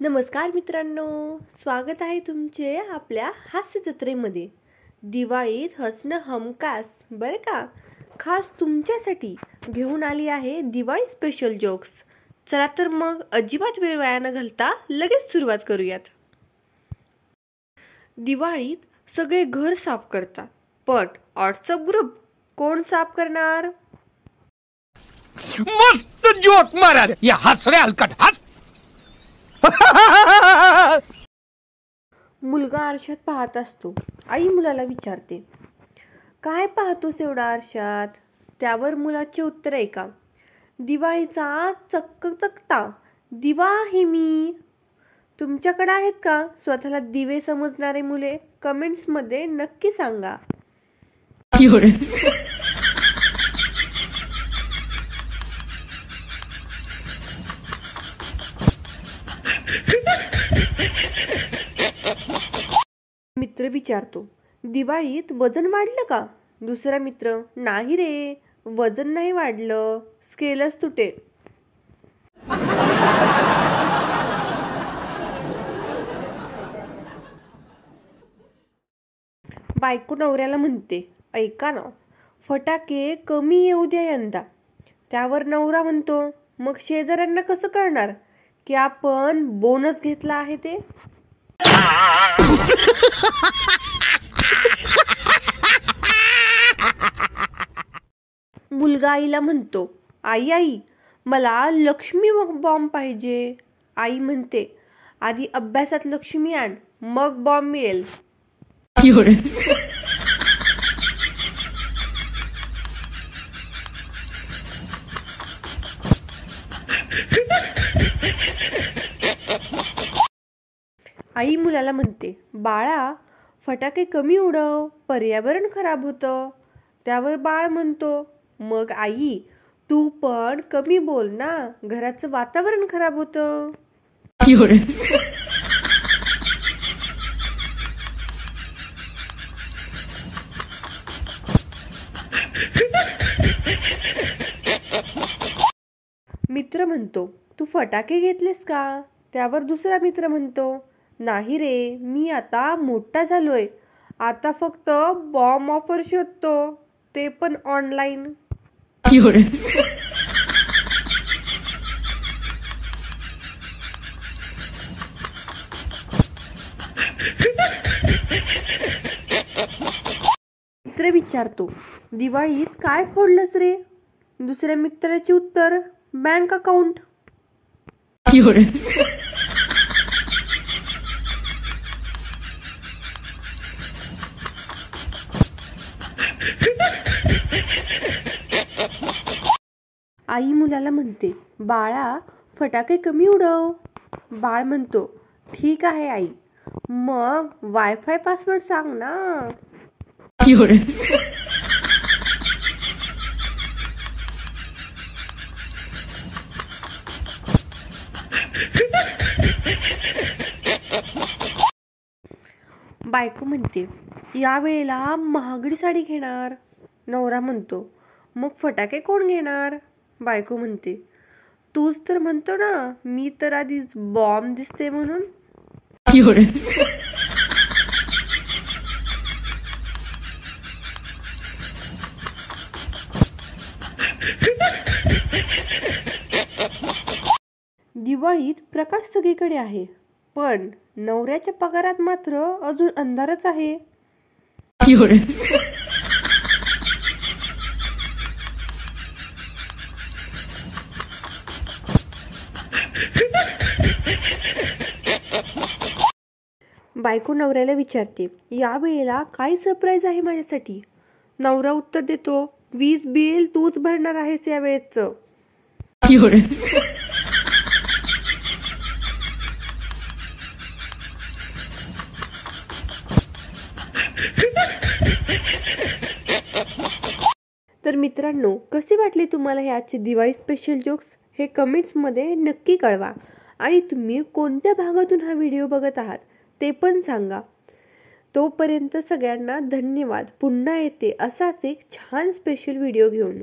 नमस्कार मित्रांनो, स्वागत आहे तुमचे आपल्या हास्य जत्रेमध्ये। दिवाळीत हसणं हमखास बरं का। खास तुमच्यासाठी घेऊन आली आहे दिवाळी स्पेशल जोक्स। चला तर मग अजिबात वेळ वाया न घालता लगेच सुरुवात करूयात। दिवाळीत सगळे घर साफ करतात, पण व्हॉट्सअप ग्रुप कोण साफ करणार? मस्त जोक मारा रे, या हस रे हलकट हस। मुलगा आरशात पाहत असतो। आई मुलाला विचारते, काय पाहतोस एवढा आरशात? त्यावर मुलाचे उत्तर ऐका, दिवाळीचा चकचकता दिवा आहे मी। तुमच्याकडे आहेत का स्वतःला दिवे समजणारे मुले? कमेंट्समध्ये नक्की सांगा। मित्र विचारतो, दिवाळीत वजन वाढलं का? दुसरा मित्र, नाही रे, वजन नाही वाढलं, स्केलच तुटे। बायको नवऱ्याला म्हणते, ऐका ना, फटाके कमी येऊ द्या यंदा। त्यावर नवरा म्हणतो, मग शेजाऱ्यांना कसं कळणार की आपण बोनस घेतला आहे ते? मुलगा आईला म्हणतो, आई आई, मला लक्ष्मी बॉम्ब पाहिजे। आई म्हणते, आधी अभ्यासात लक्ष्मी आण, मग बॉम्ब मिळेल। आई मुलाला म्हणते, बाळा, फटाके कमी उडव, पर्यावरण खराब होतं। त्यावर बाळ म्हणतो, मग आई, तू पण कमी बोल ना, घराचं वातावरण खराब होतं। मित्र म्हणतो, तू फटाके घेतलेस का? त्यावर दुसरा मित्र म्हणतो, नाही रे, मी आता मोठा झालोय, आता फक्त बॉम्ब ऑफर शोधतो, ते पण ऑनलाईन। मित्र विचारतो, दिवाळीत काय फोडलंस रे? दुसऱ्या मित्राचे उत्तर, बँक अकाउंट। आई मुलाला म्हणते, बाळा, फटाके कमी उडव। बाळ म्हणतो, ठीक आहे आई, मग वायफाय पासवर्ड सांग ना। बायको म्हणते, या वेळेला महागडी साडी घेणार। नवरा म्हणतो, मग फटाके कोण घेणार? बायको म्हणते, तूच तर म्हणतो ना, मी तर आधीच बॉम्ब दिसते म्हणून। दिवाळीत प्रकाश सगळीकडे आहे, पण नवऱ्याच्या पगारात मात्र अजून अंधारच आहे। बायको नवऱ्याला विचारते, या वेळेला काय सरप्राईज आहे माझ्यासाठी? नवरा उत्तर देतो, वीज बिल तूच भरणार आहेस या वेळेचं। तर मित्रांनो, कसे वाटले तुम्हाला हे आजचे दिवाळी स्पेशल जोक्स? हे कमेंट्समध्ये नक्की कळवा। आणि तुम्ही कोणत्या भागातून हा व्हिडिओ बघत आहात ते पण सांगा। तोपर्यंत सगळ्यांना धन्यवाद। पुन्हा येते असाच एक छान स्पेशल व्हिडिओ घेऊन।